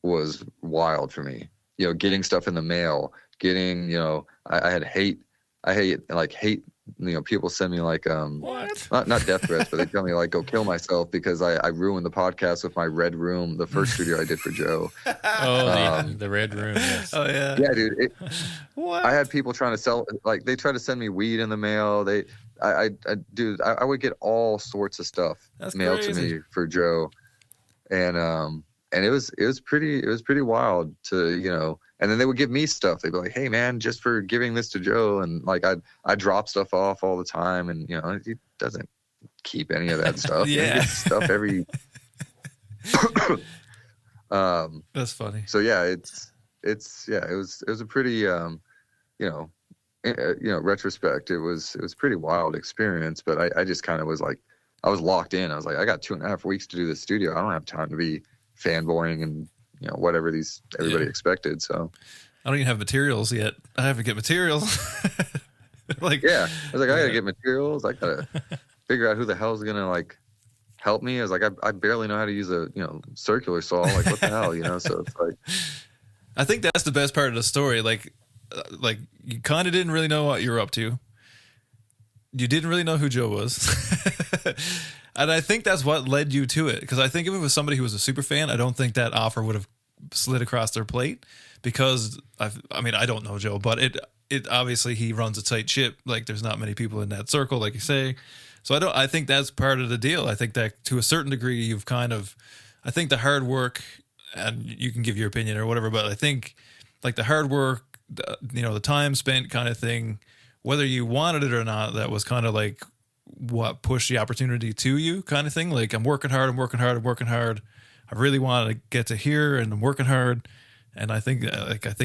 S2: was wild for me, you know, getting stuff in the mail, getting, you know, I hate, you know, people send me like, not death threats, but they tell me like, go kill myself because I ruined the podcast with my Red Room, the first studio I did for Joe.
S4: The Red Room. Yes.
S3: Oh yeah.
S2: Yeah, dude. I had people trying to sell, like they tried to send me weed in the mail. I would get all sorts of stuff mailed to me for Joe. And it was pretty wild to, you know, and then they would give me stuff. They'd be like, hey man, just for giving this to Joe. And like, I drop stuff off all the time and, you know, he doesn't keep any of that stuff.
S3: Yeah.
S2: He gets stuff every,
S3: That's funny.
S2: so yeah, it was a pretty, you know, retrospect, it was pretty wild experience, but I just kind of was like, I was locked in. I was like, I got 2.5 weeks to do this studio. I don't have time to be fanboying and, you know, whatever everybody expected. So
S3: I don't even have materials yet. I have to get materials. Like,
S2: yeah, I was like, I gotta get materials. I gotta figure out who the hell's gonna like help me. I was like, I barely know how to use a, you know, circular saw. Like, what the hell, you know? So it's like,
S3: I think that's the best part of the story. Like you kind of didn't really know what you were up to. You didn't really know who Joe was. And I think that's what led you to it. Because I think if it was somebody who was a super fan, I don't think that offer would have slid across their plate. Because I mean, I don't know Joe, but it obviously he runs a tight ship. Like there's not many people in that circle, like you say. So I think that's part of the deal. I think that to a certain degree, you've kind of, I think the hard work, and you can give your opinion or whatever, but I think like the hard work, you know, the time spent kind of thing, whether you wanted it or not, that was kind of like what pushed the opportunity to you kind of thing. Like I'm working hard. I really want to get to here and I'm working hard. And I think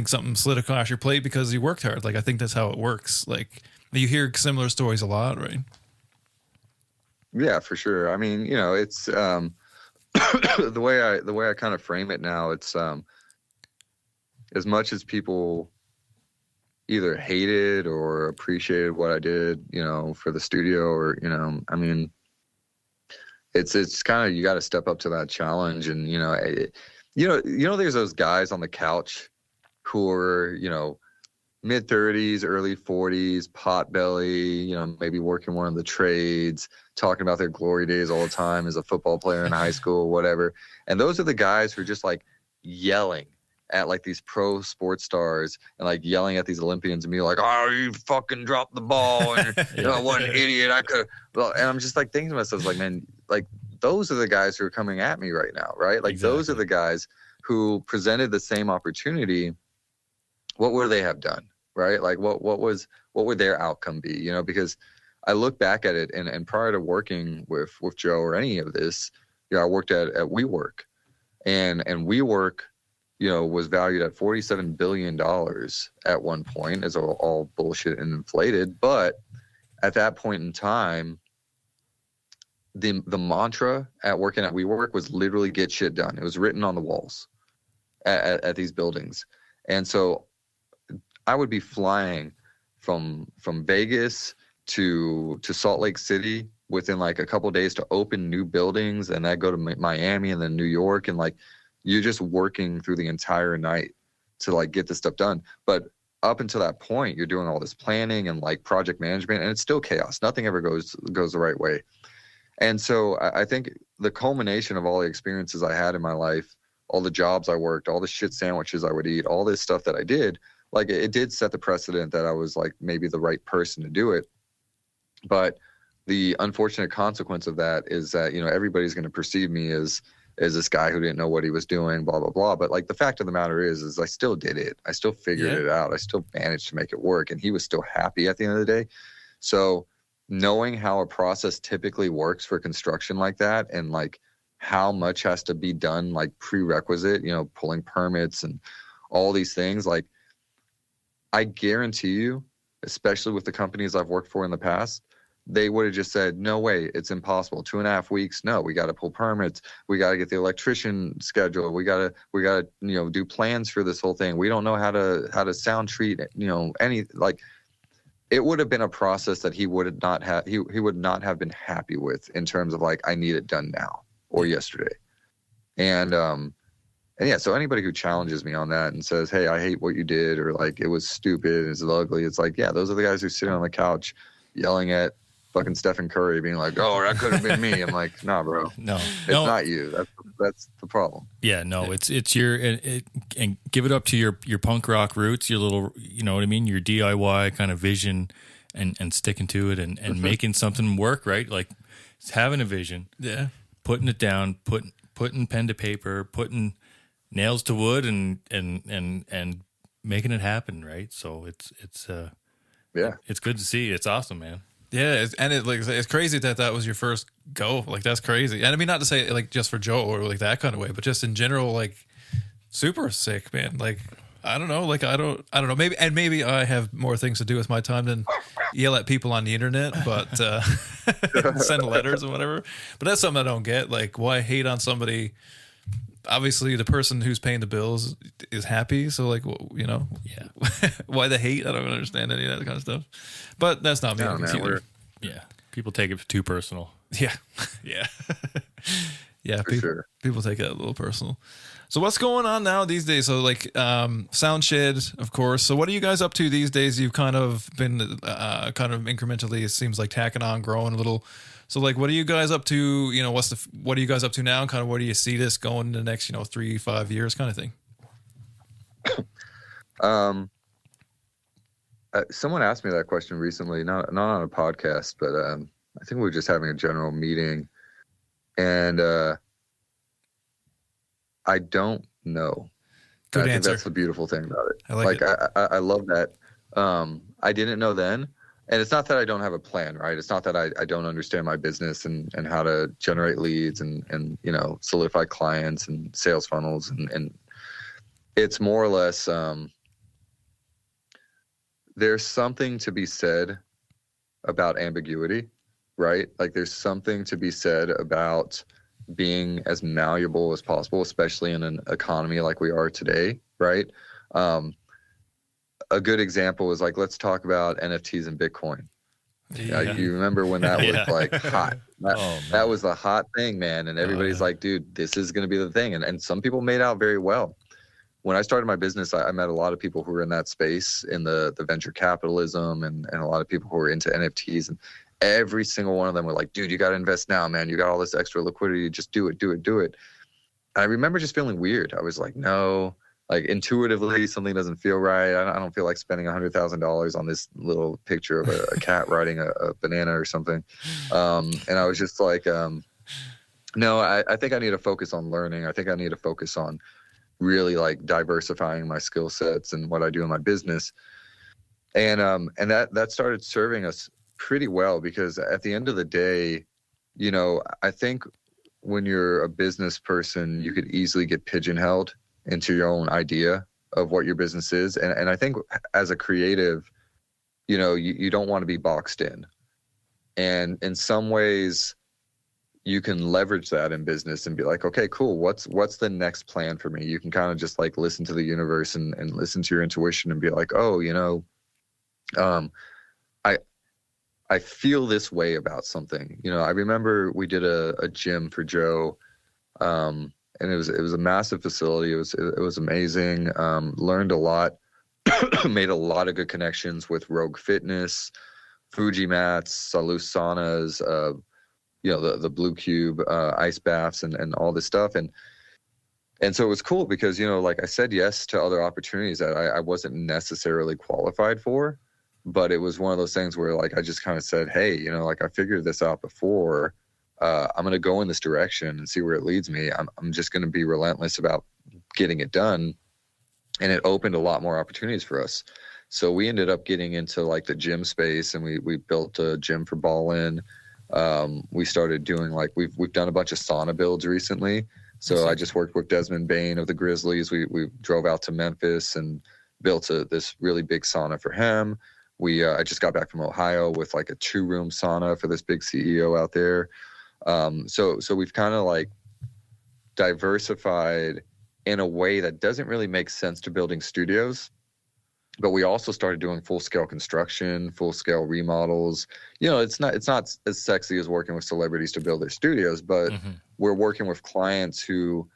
S3: something slid across your plate because you worked hard. Like, I think that's how it works. Like you hear similar stories a lot, right?
S2: Yeah, for sure. I mean, you know, it's, the way I kind of frame it now, it's, as much as people either hated or appreciated what I did, you know, for the studio or, you know, I mean, it's kind of, you got to step up to that challenge. And, you know, there's those guys on the couch who are, you know, mid-30s, early 40s, pot belly, you know, maybe working one of the trades, talking about their glory days all the time as a football player in high school, whatever. And those are the guys who are just like yelling at like these pro sports stars and like yelling at these Olympians and be like, oh, you fucking dropped the ball and you know, what an idiot I could. Well, and I'm just like thinking to myself, like, man, like those are the guys who are coming at me right now, right? Like Those are the guys who presented the same opportunity. What would they have done, right? Like what would their outcome be? You know, because I look back at it, and prior to working with Joe or any of this, I worked at WeWork, and WeWork, was valued at $47 billion at one point. It's all bullshit and inflated. But at that point in time, the mantra at working at WeWork was literally get shit done. It was written on the walls at these buildings. And so I would be flying from Vegas to Salt Lake City within like a couple of days to open new buildings, and I go to Miami and then New York, and like you're just working through the entire night to like get this stuff done. But up until that point, you're doing all this planning and like project management, and it's still chaos. Nothing ever goes the right way. And so I think the culmination of all the experiences I had in my life, all the jobs I worked, all the shit sandwiches I would eat, all this stuff that I did, like it did set the precedent that I was like maybe the right person to do it. But the unfortunate consequence of that is that, everybody's going to perceive me as this guy who didn't know what he was doing, blah, blah, blah. But like the fact of the matter is I still did it. I still figured it out. I still managed to make it work, and he was still happy at the end of the day. So knowing how a process typically works for construction like that, and like how much has to be done, like prerequisite, pulling permits and all these things, like I guarantee you, especially with the companies I've worked for in the past, they would have just said, no way, it's impossible. 2.5 weeks. No, we got to pull permits. We got to get the electrician scheduled. We got to, do plans for this whole thing. We don't know how to sound treat, any, like it would have been a process that he would not have been happy with in terms of like, I need it done now or yesterday. And yeah, so anybody who challenges me on that and says, hey, I hate what you did, or like it was stupid, it's ugly, it's like, yeah, those are the guys who sit on the couch yelling at fucking Stephen Curry, being like, oh, that could have been me. I'm like, nah, bro.
S4: No,
S2: it's not you. That's the problem.
S4: Yeah, no, it's your, and give it up to your punk rock roots, your little, you know what I mean? Your DIY kind of vision, and sticking to it, and making something work, right? Like it's having a vision. Yeah. Putting it down, putting pen to paper, putting nails to wood, and making it happen, right? So it's it's good to see. It's awesome, man.
S3: Yeah, it's crazy that was your first go. Like that's crazy. And I mean, not to say like just for Joe or like that kind of way, but just in general, like super sick, man. Like I don't know, like I don't know. Maybe I have more things to do with my time than yell at people on the internet, but send letters and whatever. But that's something I don't get. Like why hate on somebody? Obviously, the person who's paying the bills is happy. So, like, yeah. Why the hate? I don't understand any of that kind of stuff. But that's not me.
S2: No, man,
S4: people take it too personal.
S3: Yeah, yeah, yeah. People take it a little personal. So, what's going on now these days? So, like, Soundshed, of course. So, what are you guys up to these days? You've kind of been kind of incrementally, it seems like, tacking on, growing a little. So like, what are you guys up to? What are you guys up to now? Kind of where do you see this going in the next, 3-5 years kind of thing?
S2: Someone asked me that question recently, not on a podcast, but I think we were just having a general meeting, and I don't know.
S3: Good
S2: I
S3: answer.
S2: think that's the beautiful thing about it.
S3: I like it.
S2: I love that. I didn't know then. And it's not that I don't have a plan, right? It's not that I don't understand my business and how to generate leads and solidify clients and sales funnels. And it's more or less, there's something to be said about ambiguity, right? Like there's something to be said about being as malleable as possible, especially in an economy like we are today, right? A good example is like, let's talk about NFTs and Bitcoin. Yeah. You remember when that was like hot? That was the hot thing, man. And everybody's like, dude, this is going to be the thing. And some people made out very well. When I started my business, I met a lot of people who were in that space, in the venture capitalism, and a lot of people who were into NFTs. And every single one of them were like, dude, you got to invest now, man. You got all this extra liquidity. Just do it. And I remember just feeling weird. I was like, no. Like intuitively, something doesn't feel right. I don't feel like spending $100,000 on this little picture of a cat riding a banana or something. And I was just like, no, I think I need to focus on learning. I think I need to focus on really like diversifying my skill sets and what I do in my business. And that started serving us pretty well, because at the end of the day, you know, I think when you're a business person, you could easily get pigeonholed into your own idea of what your business is. And I think as a creative, you know, you don't want to be boxed in. And in some ways, you can leverage that in business and be like, okay, cool. What's the next plan for me? You can kind of just like listen to the universe and listen to your intuition and be like, oh, you know, I feel this way about something. You know, I remember we did a gym for Joe, and it was a massive facility. It was amazing. Learned a lot, made a lot of good connections with Rogue Fitness, Fuji mats, Salus saunas, you know, the Blue Cube, ice baths, and all this stuff. And so it was cool because, you know, like I said yes to other opportunities that I wasn't necessarily qualified for. But it was one of those things where, like, I just kind of said, hey, you know, like, I figured this out before. I'm going to go in this direction and see where it leads me. I'm just going to be relentless about getting it done. And it opened a lot more opportunities for us. So we ended up getting into, like, the gym space, and we built a gym for Ballen. We started doing, like, we've done a bunch of sauna builds recently. So I just worked with Desmond Bain of the Grizzlies. We drove out to Memphis and built this really big sauna for him. I just got back from Ohio with like a 2-room sauna for this big CEO out there. So we've kind of like diversified in a way that doesn't really make sense to building studios. But we also started doing full-scale construction, full-scale remodels. You know, it's not as sexy as working with celebrities to build their studios, but we're working with clients who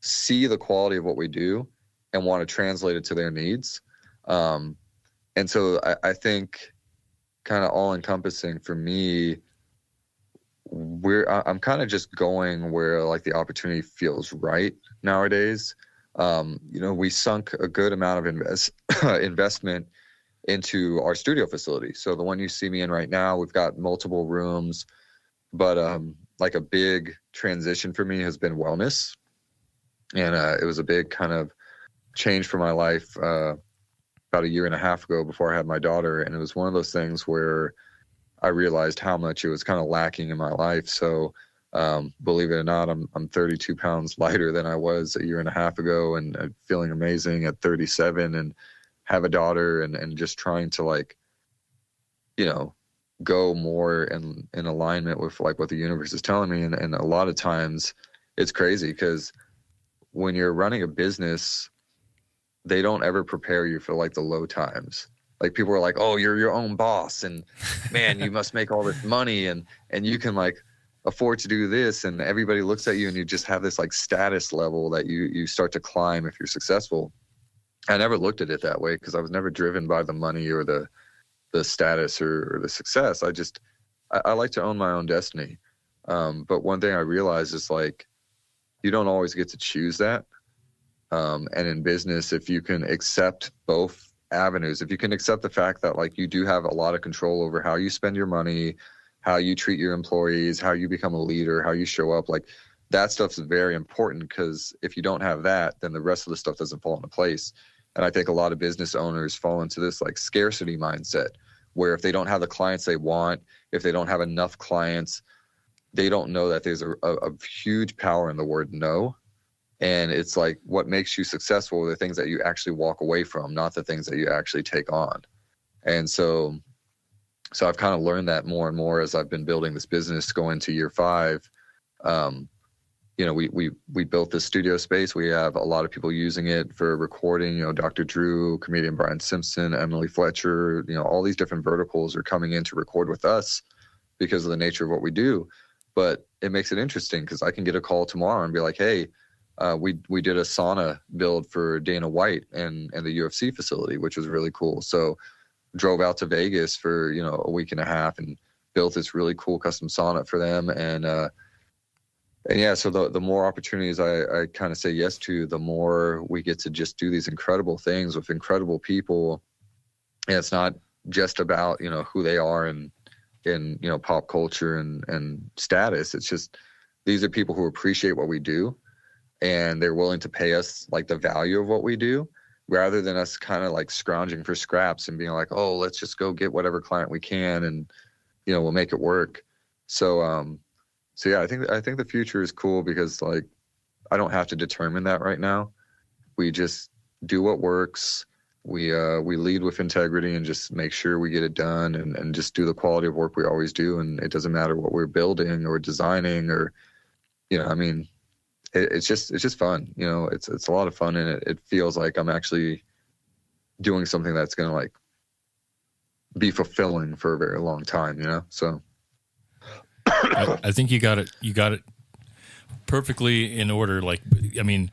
S2: see the quality of what we do and want to translate it to their needs. And so I think kind of all encompassing for me, I'm kind of just going where like the opportunity feels right nowadays. You know, we sunk a good amount of investment into our studio facility. So the one you see me in right now, we've got multiple rooms, but like a big transition for me has been wellness. And it was a big kind of change for my life about a year and a half ago before I had my daughter. And it was one of those things where I realized how much it was kind of lacking in my life. So believe it or not, I'm 32 pounds lighter than I was a year and a half ago, and feeling amazing at 37, and have a daughter, and just trying to, like, you know, go more in alignment with like what the universe is telling me. And a lot of times it's crazy because when you're running a business, they don't ever prepare you for like the low times. Like, people are like, oh, you're your own boss, and man, you must make all this money, and you can like afford to do this, and everybody looks at you and you just have this like status level that you start to climb if you're successful. I never looked at it that way because I was never driven by the money or the status or the success. I like to own my own destiny. But one thing I realized is, like, you don't always get to choose that. And in business, if you can accept both avenues, if you can accept the fact that like you do have a lot of control over how you spend your money, how you treat your employees, how you become a leader, how you show up, like that stuff's very important, because if you don't have that, then the rest of the stuff doesn't fall into place. And I think a lot of business owners fall into this like scarcity mindset, where if they don't have the clients they want, if they don't have enough clients, they don't know that there's a huge power in the word no. And it's like, what makes you successful are the things that you actually walk away from, not the things that you actually take on. And so I've kind of learned that more and more as I've been building this business going to year 5. You know, we built this studio space. We have a lot of people using it for recording, you know, Dr. Drew, comedian Brian Simpson, Emily Fletcher, you know, all these different verticals are coming in to record with us because of the nature of what we do. But it makes it interesting because I can get a call tomorrow and be like, hey, we did a sauna build for Dana White and the UFC facility, which was really cool. So drove out to Vegas for, you know, a week and a half and built this really cool custom sauna for them. And yeah, so the more opportunities I kind of say yes to, the more we get to just do these incredible things with incredible people. And it's not just about, you know, who they are and you know, pop culture and status. It's just, these are people who appreciate what we do, and they're willing to pay us like the value of what we do, rather than us kind of like scrounging for scraps and being like, oh, let's just go get whatever client we can and, you know, we'll make it work. So, so yeah, I think the future is cool because like, I don't have to determine that right now. We just do what works. We lead with integrity and just make sure we get it done and just do the quality of work we always do. And it doesn't matter what we're building or designing or, you know, I mean, it's just fun. You know, it's a lot of fun, and it feels like I'm actually doing something that's going to like be fulfilling for a very long time, you know? So
S4: I think you got it perfectly in order. Like, I mean,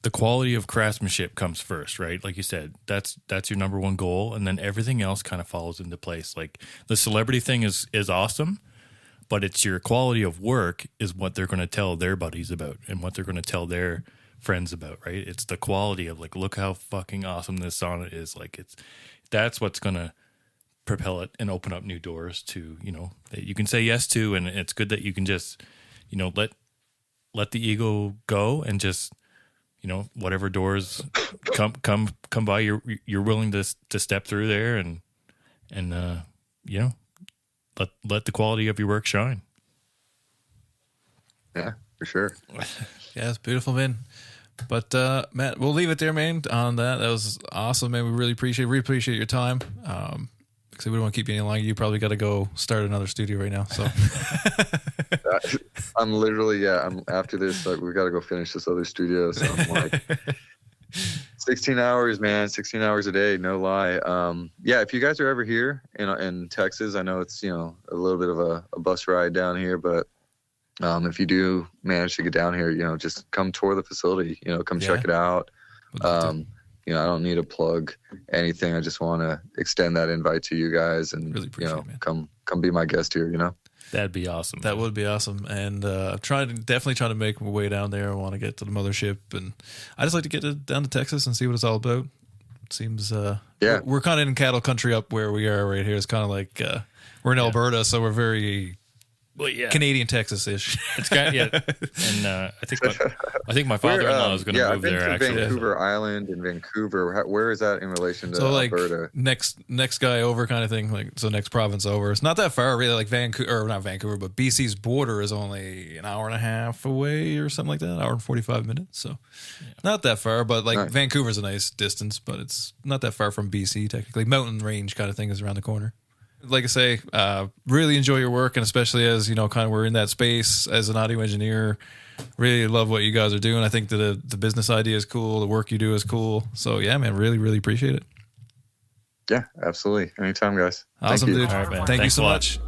S4: the quality of craftsmanship comes first, right? Like you said, that's your number one goal. And then everything else kind of falls into place. Like the celebrity thing is awesome, but it's your quality of work is what they're going to tell their buddies about and what they're going to tell their friends about, right? It's the quality of like, look how fucking awesome this sonnet is. Like that's what's going to propel it and open up new doors to, you know, that you can say yes to. And it's good that you can just, you know, let the ego go and just, you know, whatever doors come by, you're willing to step through there and you know, let the quality of your work shine.
S2: Yeah, for sure.
S3: Yeah, it's beautiful, man. But Matt, we'll leave it there, man. On that was awesome, man. We really appreciate your time. Because we don't want to keep you any longer. You probably got to go start another studio right now. So
S2: I'm literally, I'm after this. Like, we got to go finish this other studio. So I'm like, 16 hours, man, 16 hours a day, no lie. Yeah, if you guys are ever here in Texas, I know it's, you know, a little bit of a bus ride down here, but if you do manage to get down here, you know, just come tour the facility, you know, come check it out. You know, I don't need to plug anything. I just want to extend that invite to you guys and,
S3: really
S2: you know, come be my guest here, you know?
S4: That'd be awesome.
S3: That would be awesome. And definitely trying to make my way down there. I want to get to the mothership, and I just like to get down to Texas and see what it's all about. It seems, we're kind of in cattle country up where we are right here. It's kind of like, we're in Alberta, so we're very Canadian Texas-ish.
S4: It's got and I think my father-in-law is going to move there. Actually,
S2: Vancouver Island in Vancouver. Where is that in relation to Alberta?
S3: Next guy over kind of thing. Like, so next province over. It's not that far, really. Like Vancouver, or not Vancouver, but BC's border is only an hour and a half away or something like that. An hour and 45 minutes. So not that far, but like nice. Vancouver's a nice distance, but it's not that far from BC technically. Mountain range kind of thing is around the corner. Like I say, really enjoy your work, and especially as, you know, kind of we're in that space as an audio engineer, really love what you guys are doing. I think that the business idea is cool. The work you do is cool. So yeah, man, really, really appreciate it.
S2: Yeah, absolutely. Anytime, guys.
S3: Awesome, dude.
S4: All right, man.
S3: Thank you
S4: Thanks
S3: so much.